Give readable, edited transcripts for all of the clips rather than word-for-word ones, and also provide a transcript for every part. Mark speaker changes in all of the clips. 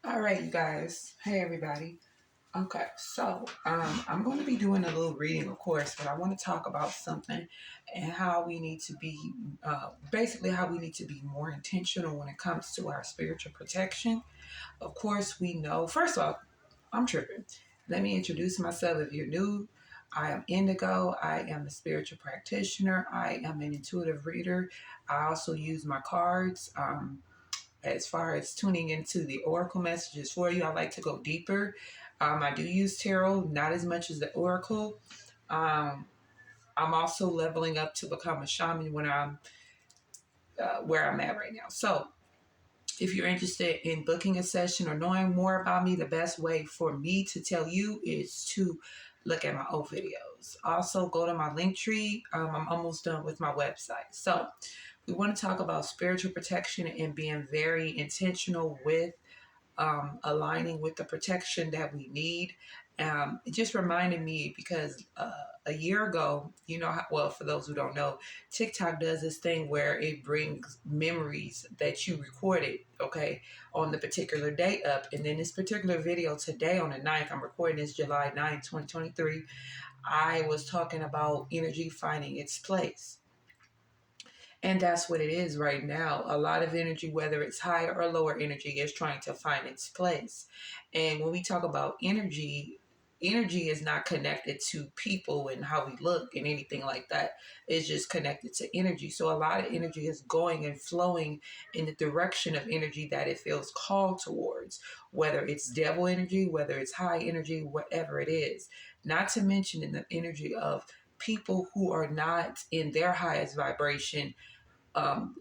Speaker 1: All right, you guys. Hey, everybody. Okay, so I'm going to be doing a little reading, of course, but I want to talk about something and how we need to be, basically, how we need to be more intentional when it comes to our spiritual protection. Of course, we know, first off, I'm tripping. Let me introduce myself if you're new. I am Indigo. I am a spiritual practitioner. I am an intuitive reader. I also use my cards. As far as tuning into the oracle messages for you, I like to go deeper. I do use tarot, not as much as the oracle. Um, I'm also leveling up to become a shaman when I'm where I'm at right now. So, if you're interested in booking a session or knowing more about me, the best way for me to tell you is to look at my old videos. Also, go to my link tree. I'm almost done with my website. So, we want to talk about spiritual protection and being very intentional with aligning with the protection that we need. It just reminded me because a year ago, well, for those who don't know, TikTok does this thing where it brings memories that you recorded, okay, on the particular day up. And then this particular video today on the 9th, I'm recording this July 9th, 2023, I was talking about energy finding its place. And that's what it is right now. A lot of energy, whether it's higher or lower energy, is trying to find its place. And when we talk about energy, energy is not connected to people and how we look and anything like that. It's just connected to energy. So a lot of energy is going and flowing in the direction of energy that it feels called towards, whether it's devil energy, whether it's high energy, whatever it is. Not to mention in the energy of people who are not in their highest vibration,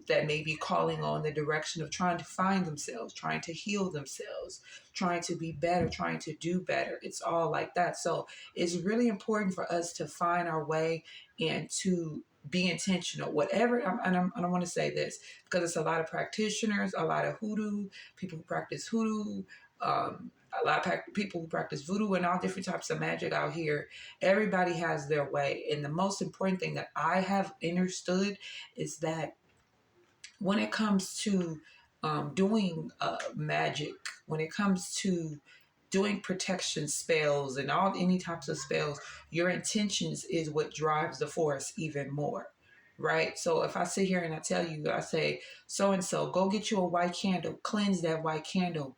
Speaker 1: that may be calling on the direction of trying to find themselves, trying to heal themselves, trying to be better, trying to do better. It's all like that. So it's really important for us to find our way and to be intentional. Whatever, I don't want to say this because it's a lot of practitioners, a lot of hoodoo, people who practice hoodoo, a lot of people who practice voodoo and all different types of magic out here. Everybody has their way. And the most important thing that I have understood is that when it comes to doing magic, when it comes to doing protection spells and all any types of spells, your intentions is what drives the force even more. Right. So if I sit here and I tell you, I say, so and so, go get you a white candle, cleanse that white candle,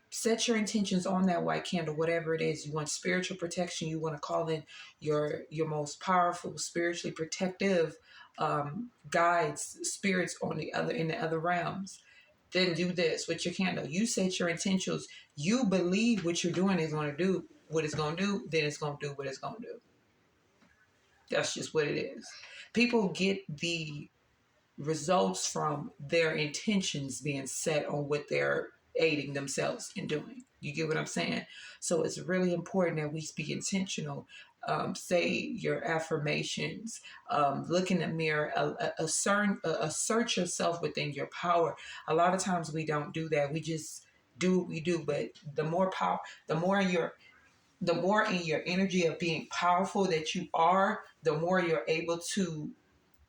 Speaker 1: set your intentions on that white candle, whatever it is. You want spiritual protection, you want to call in your most powerful, spiritually protective guides, spirits on the other in the other realms. Then do this with your candle. You set your intentions. You believe what you're doing is going to do what it's going to do, then it's going to do what it's going to do. That's just what it is. People get the results from their intentions being set on what they're aiding themselves in doing. You get what I'm saying? So it's really important that we be intentional. Say your affirmations, look in the mirror, assert yourself within your power. A lot of times we don't do that. We just do what we do. But the more power, the more in your energy of being powerful that you are, the more you're able to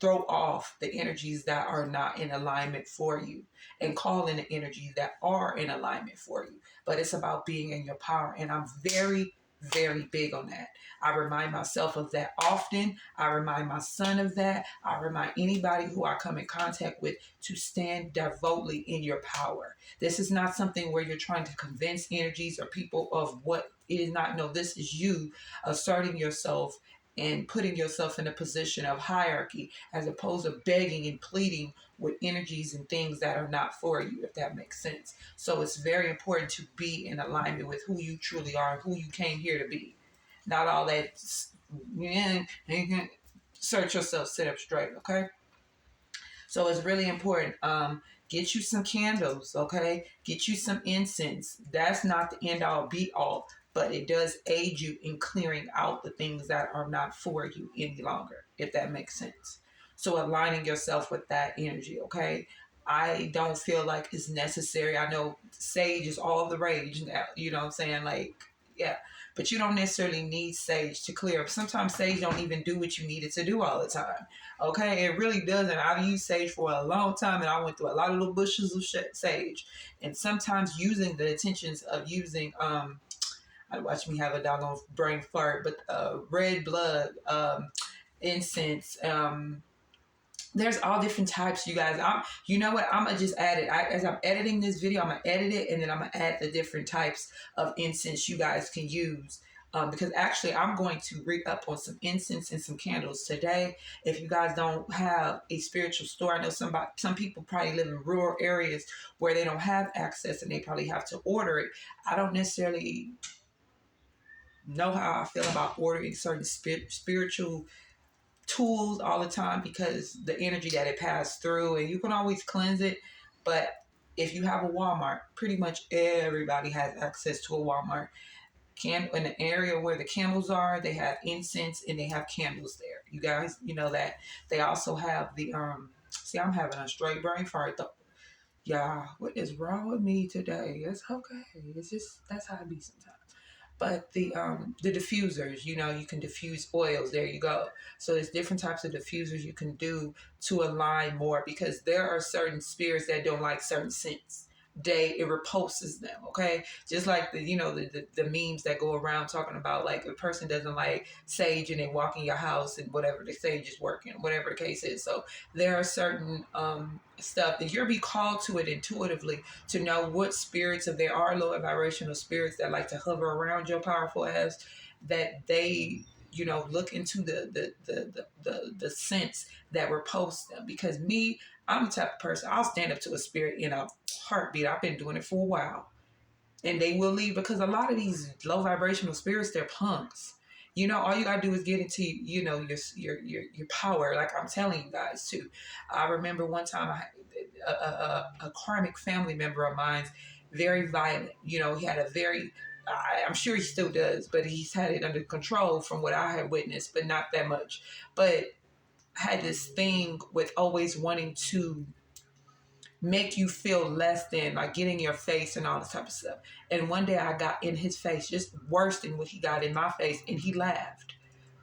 Speaker 1: throw off the energies that are not in alignment for you and call in the energies that are in alignment for you. But it's about being in your power. And I'm very, very big on that. I remind myself of that often. I remind my son of that. I remind anybody who I come in contact with to stand devoutly in your power. This is not something where you're trying to convince energies or people of what it is not. No, this is you asserting yourself and putting yourself in a position of hierarchy as opposed to begging and pleading with energies and things that are not for you, if that makes sense. So it's very important to be in alignment with who you truly are and who you came here to be. Not all that, you can search yourself, sit up straight, okay? So it's really important. Get you some candles, okay? Get you some incense. That's not the end all be all, but it does aid you in clearing out the things that are not for you any longer, if that makes sense. So aligning yourself with that energy, okay? I don't feel like it's necessary. I know sage is all the rage now, you know what I'm saying? Like, Yeah. But you don't necessarily need sage to clear up. Sometimes sage don't even do what you need it to do all the time. Okay, it really doesn't. I've used sage for a long time, and I went through a lot of little bushes of sage. And sometimes using the intentions of using I watch me have a doggone brain fart, but red blood incense. There's all different types, you guys. You know what? I'm gonna just add it. As I'm editing this video, I'm gonna edit it, and then I'm gonna add the different types of incense you guys can use. Because actually, I'm going to read up on some incense and some candles today. If you guys don't have a spiritual store, I know some people probably live in rural areas where they don't have access, and they probably have to order it. I don't necessarily know how I feel about ordering certain spiritual tools all the time because the energy that it passed through, and you can always cleanse it. But if you have a Walmart, pretty much everybody has access to a Walmart. In the area where the candles are, they have incense and they have candles there. You guys, you know that. They also have the see, I'm having a straight brain fart though. Yeah, what is wrong with me today? It's okay. It's just that's how it be sometimes. But the diffusers, you know, you can diffuse oils. There you go. So there's different types of diffusers you can do to align more because there are certain spirits that don't like certain scents. It repulses them. Okay, just like the memes that go around talking about like a person doesn't like sage and they walk in your house and whatever the sage is working, whatever the case is. So there are certain stuff that you'll be called to it intuitively to know what spirits, if there are lower vibrational spirits that like to hover around your powerful ass, that they look into the sense that repulse them. Because me, I'm the type of person, I'll stand up to a spirit in a heartbeat. I've been doing it for a while, and they will leave because a lot of these low vibrational spirits, they're punks. All you gotta do is get into your power. Like I'm telling you guys too. I remember one time I had a karmic family member of mine, very violent. He had a very I'm sure he still does, but he's had it under control from what I had witnessed, but not that much. But I had this thing with always wanting to make you feel less than, like get in your face and all this type of stuff. And one day I got in his face, just worse than what he got in my face, and he laughed.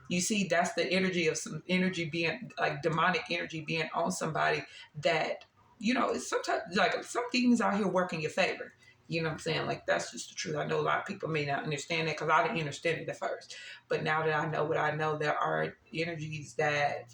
Speaker 1: You see, that's the energy of some energy being like demonic energy being on somebody that, it's sometimes like some things out here work in your favor. You know what I'm saying? Like that's just the truth. I know a lot of people may not understand that because I didn't understand it at first. But now that I know what I know, there are energies that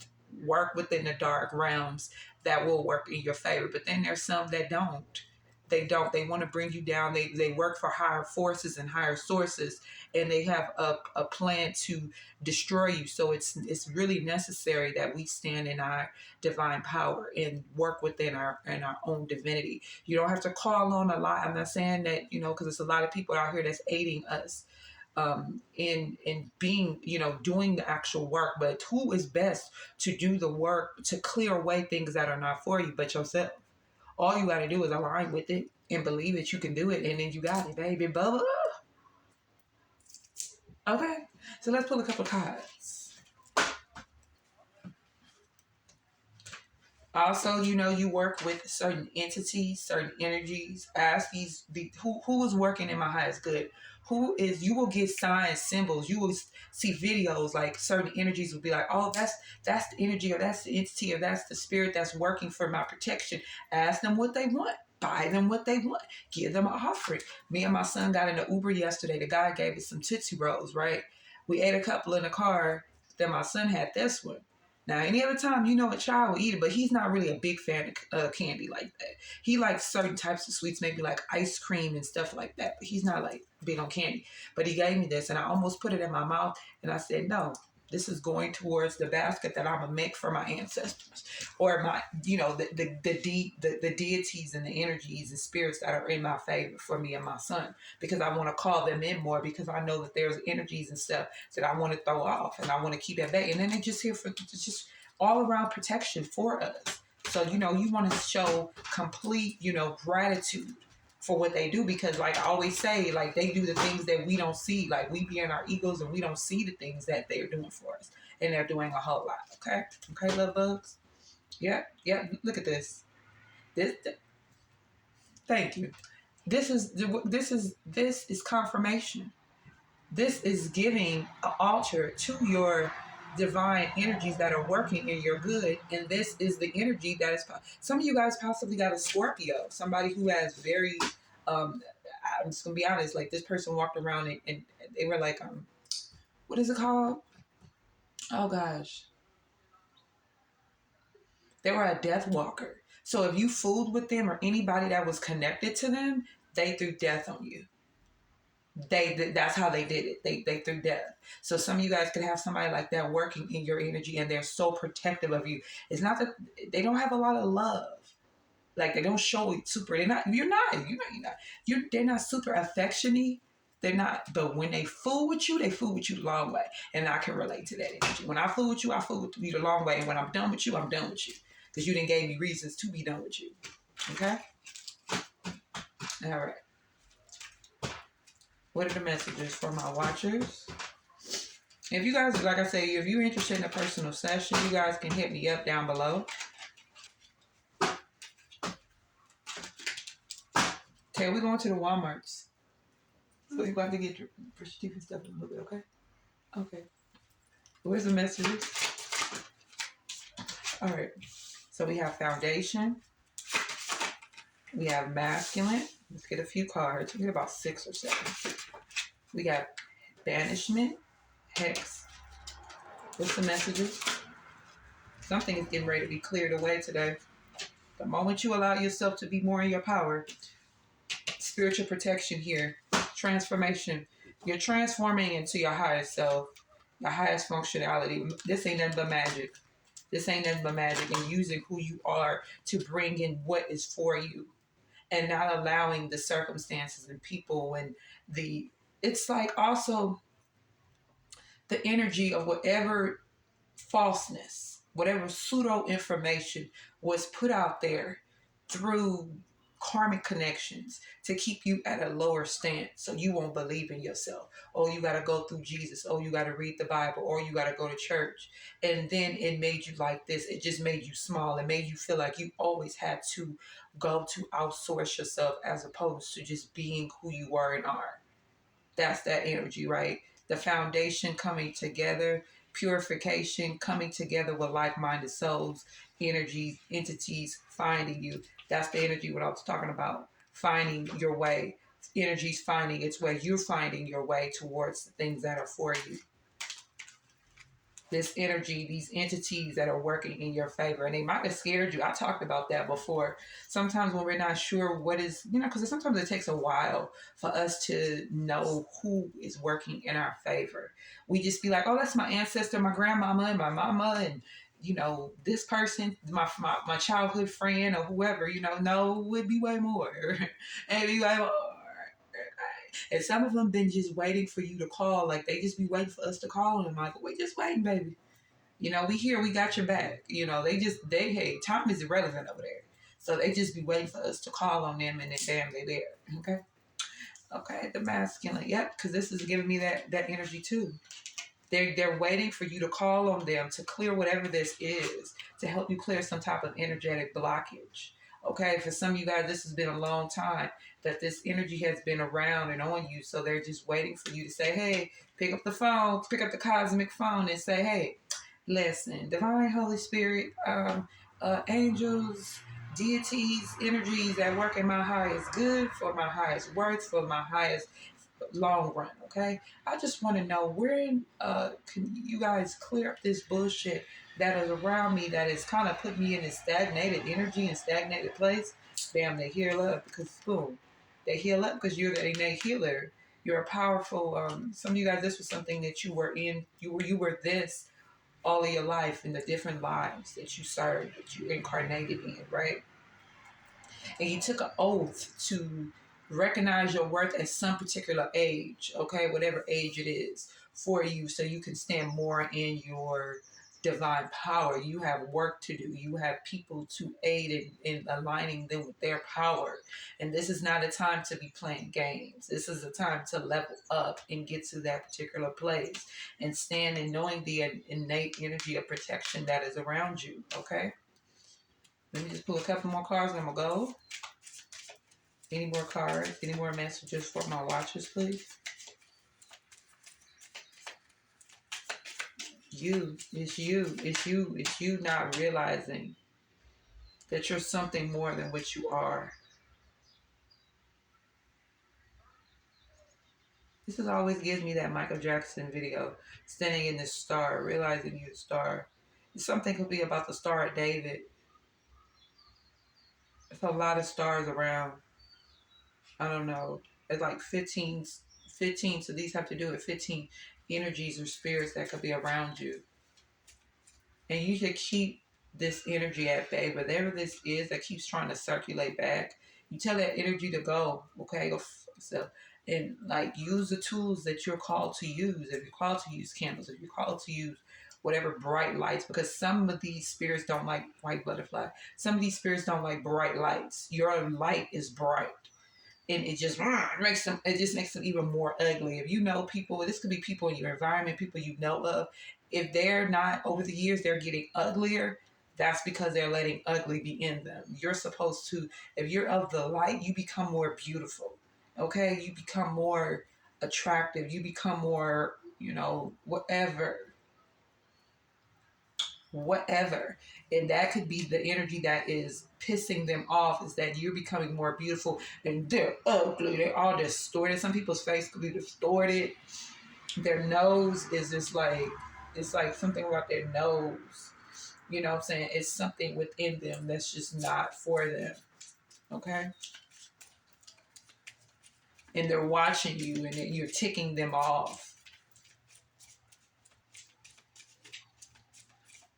Speaker 1: work within the dark realms that will work in your favor. But then there's some that don't. They don't. They want to bring you down. They work for higher forces and higher sources, and they have a plan to destroy you. So it's really necessary that we stand in our divine power and work within our own divinity. You don't have to call on a lot. I'm not saying that because there's a lot of people out here that's aiding us in being, doing the actual work. But who is best to do the work to clear away things that are not for you but yourself? All you got to do is align with it and believe that you can do it, and then you got it, baby. Bubba. Okay, so let's pull a couple cards. Also, you work with certain entities, certain energies. Ask who is working in my highest good. You will get signs, symbols. You will see videos like certain energies will be like, oh, that's the energy, or that's the entity, or that's the spirit that's working for my protection. Ask them what they want. Buy them what they want. Give them an offering. Me and my son got in an Uber yesterday. The guy gave us some Tootsie Rolls, right? We ate a couple in the car. Then my son had this one. Now, any other time, a child will eat it, but he's not really a big fan of candy like that. He likes certain types of sweets, maybe like ice cream and stuff like that, but he's not like big on candy. But he gave me this, and I almost put it in my mouth, and I said, no, this is going towards the basket that I'm going to make for my ancestors, or my, the deities and the energies and spirits that are in my favor for me and my son, because I want to call them in more, because I know that there's energies and stuff that I want to throw off and I want to keep at bay. And then they're just here for just all around protection for us. So, you want to show complete, gratitude for what they do, because like I always say, like they do the things that we don't see. Like we be in our egos and we don't see the things that they're doing for us, and they're doing a whole lot. Okay, love bugs. Yeah. Look at this. Thank you. This is confirmation. This is giving an altar to your divine energies that are working in your good. And this is the energy that is, some of you guys possibly got a Scorpio, somebody who has very, um, I'm just gonna be honest, like this person walked around and they were like, what is it called? Oh gosh. They were a death walker. So if you fooled with them or anybody that was connected to them, they threw death on you. That's how they did it. They threw death. So some of you guys could have somebody like that working in your energy, and they're so protective of you. It's not that they don't have a lot of love. Like they don't show it super. They're not. They're not super affectionate. They're not. But when they fool with you, they fool with you the long way. And I can relate to that energy. When I fool with you, I fool with you the long way. And when I'm done with you, I'm done with you because you didn't give me reasons to be done with you. Okay. All right. What are the messages for my watchers? If you guys, like I say, if you're interested in a personal session, you guys can hit me up down below. Okay, we're going to the Walmarts. So you're about to get your different stuff in a little bit, okay? Okay. Where's the messages? All right. So we have foundation. We have masculine. Let's get a few cards. We get about 6 or 7. We got banishment, hex. What's the messages? Something is getting ready to be cleared away today. The moment you allow yourself to be more in your power, spiritual protection here, transformation. You're transforming into your highest self, your highest functionality. This ain't nothing but magic. This ain't nothing but magic, and using who you are to bring in what is for you, and not allowing the circumstances and people and it's like also the energy of whatever falseness, whatever pseudo information was put out there through karmic connections to keep you at a lower stance so you won't believe in yourself. Oh, you got to go through Jesus. Oh, you got to read the Bible, or you got to go to church. And then it made you like this. It just made you small. It made you feel like you always had to go to outsource yourself as opposed to just being who you were and are. That's that energy, right? The foundation coming together, purification coming together with like-minded souls, energies, entities finding you. That's the energy what I was talking about. Finding your way. Energy's finding its way. You're finding your way towards the things that are for you. This energy, these entities that are working in your favor, and they might have scared you. I talked about that before. Sometimes when we're not sure what is, because sometimes it takes a while for us to know who is working in our favor. We just be like, oh, that's my ancestor, my grandmama, and my mama, and this person, my childhood friend, or whoever. No, it would be way more. And be like, oh. And some of them been just waiting for you to call. Like they just be waiting for us to call them. Like, we just waiting, baby. We here, we got your back. Hey, time is irrelevant over there. So they just be waiting for us to call on them, and then bam, they there. Okay. Okay, the masculine. Yep, because this is giving me that energy too. They're waiting for you to call on them to clear whatever this is, to help you clear some type of energetic blockage. Okay, for some of you guys, this has been a long time that this energy has been around and on you. So they're just waiting for you to say, hey, pick up the phone, pick up the cosmic phone and say, hey, listen, divine Holy Spirit, angels, deities, energies that work in my highest good, for my highest worth, for my highest long run, okay? I just want to know when can you guys clear up this bullshit that is around me that is kind of put me in this stagnated energy and stagnated place. Bam, they heal up because boom, they heal up because you're the innate healer. You're a powerful. Some of you guys, this was something that you were in. You were this all of your life in the different lives that you served, that you incarnated in, right? And you took an oath to recognize your worth at some particular age, okay, whatever age it is for you, so you can stand more in your divine power. You have work to do. You have people to aid in aligning them with their power. And this is not a time to be playing games. This is a time to level up and get to that particular place and stand in knowing the innate energy of protection that is around you, okay? Let me just pull a couple more cards and I'm going to go. Any more cards? Any more messages for my watchers, please? you. It's you. It's you. It's you not realizing that you're something more than what you are. This is always gives me that Michael Jackson video, standing in the star, realizing you're the star. Something could be about the Star of David. There's a lot of stars around. I don't know. It's like 15, 15. So these have to do with 15 energies or spirits that could be around you. And you should keep this energy at bay. Whatever this is that keeps trying to circulate back, you tell that energy to go. Okay, go so and like use the tools that you're called to use. If you're called to use candles, if you're called to use whatever bright lights, because some of these spirits don't like white butterfly. Some of these spirits don't like bright lights. Your light is bright, and it just makes them. It just makes them even more ugly. If you know people, this could be people in your environment, people you know of. If they're not over the years, they're getting uglier. That's because they're letting ugly be in them. You're supposed to, if you're of the light, you become more beautiful. Okay, you become more attractive. You become more, whatever. And that could be the energy that is pissing them off, is that you're becoming more beautiful and they're ugly. They're all distorted. Some people's face could be distorted. Their nose is just like, it's like something about their nose. You know what I'm saying? It's something within them that's just not for them. Okay? And they're watching you and you're ticking them off.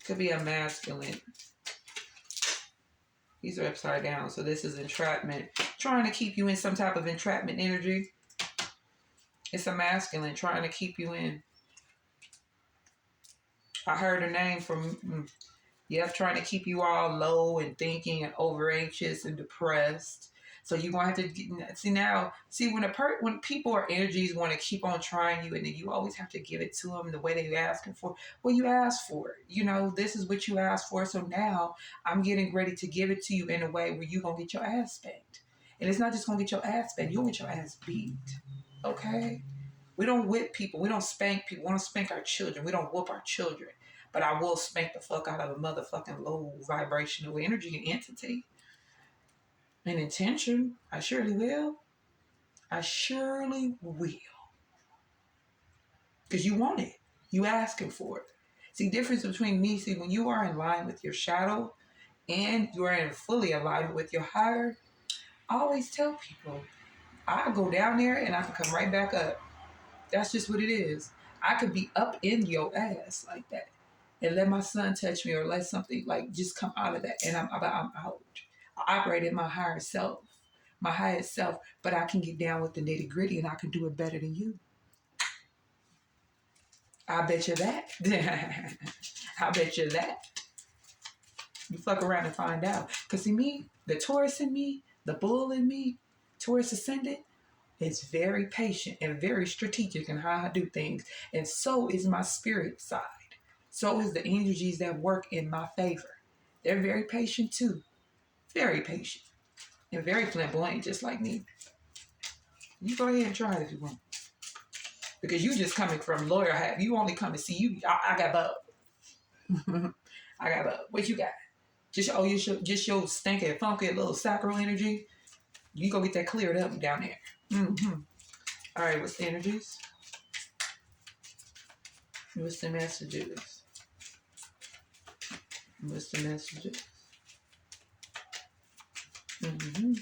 Speaker 1: Could be a masculine. These are upside down. So this is entrapment. Trying to keep you in some type of entrapment energy. It's a masculine trying to keep you in. I heard a name from, trying to keep you all low and thinking and over anxious and depressed. So you're going to have to see when people or energies want to keep on trying you, and then you always have to give it to them the way they're asking for. Well, you asked for it. This is what you asked for. So now I'm getting ready to give it to you in a way where you're going to get your ass spanked. And it's not just going to get your ass spanked. You'll get your ass beat. Okay? We don't whip people. We don't spank people. We don't spank our children. We don't whoop our children. But I will spank the fuck out of a motherfucking low vibrational energy entity. An intention. I surely will. I surely will. Because you want it. You asking for it. See, the difference between me, when you are in line with your shadow and you are in fully alignment with your higher, I always tell people, I go down there and I can come right back up. That's just what it is. I could be up in your ass like that and let my son touch me or let something like just come out of that and I'm out. I operate in my higher self, my highest self, but I can get down with the nitty gritty and I can do it better than you. I bet you that. I bet you that. You fuck around and find out. Because see me, the Taurus in me, the bull in me, Taurus ascendant, is very patient and very strategic in how I do things. And so is my spirit side. So is the energies that work in my favor. They're very patient too. Very patient. And very flamboyant, just like me. You go ahead and try it if you want. Because you just coming from lawyer hat. You only come to see you. I got bub. I got bub. What you got? Just your stinking, funky little sacral energy. You go get that cleared up down there. Mm-hmm. All right, what's the energies? What's the messages? What's the messages? Mm-hmm.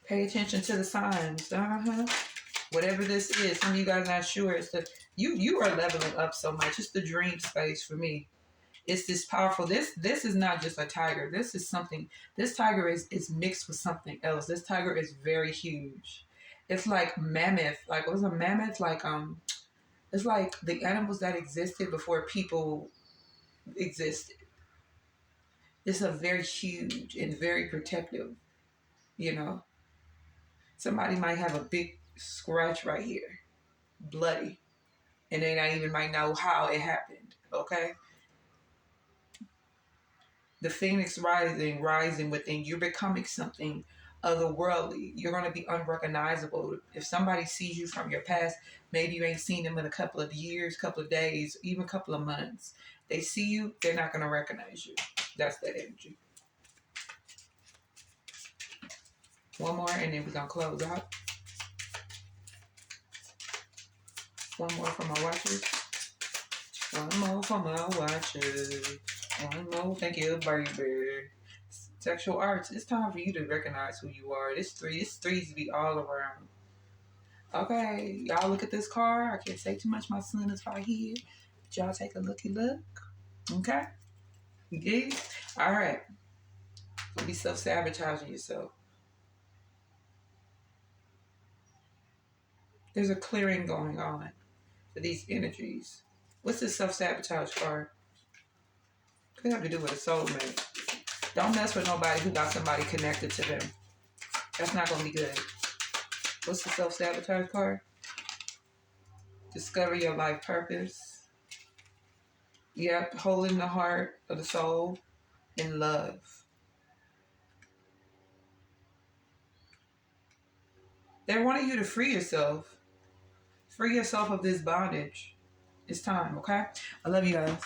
Speaker 1: Pay attention to the signs. Whatever this is, some of you guys are not sure. It's the you are leveling up so much. It's the dream space for me. It's this powerful. This is not just a tiger. This is something. This tiger is mixed with something else. This tiger is very huge. It's like mammoth. Like what was a mammoth? Like it's like the animals that existed before people existed. It's a very huge and very protective. Somebody might have a big scratch right here, bloody, and they not even might know how it happened. Okay. The phoenix rising within, you're becoming something otherworldly. You're going to be unrecognizable. If somebody sees you from your past, maybe you ain't seen them in a couple of years, couple of days, even a couple of months. They see you, they're not going to recognize you. That's that energy. One more, and then we're going to close out. One more for my watchers. One more for my watchers. One more. Thank you, baby. Sexual arts. It's time for you to recognize who you are. This threes to be all around. Okay, y'all look at this card. I can't say too much. My son is right here. But y'all take a looky look. Okay? Yeah? All right. Don't be self-sabotaging yourself. There's a clearing going on for these energies. What's this self-sabotage card? Could have to do with a soulmate. Don't mess with nobody who got somebody connected to them. That's not going to be good. What's the self-sabotage card? Discover your life purpose. Yep, holding the heart of the soul in love. They're wanting you to free yourself. Free yourself of this bondage. It's time, okay? I love you guys.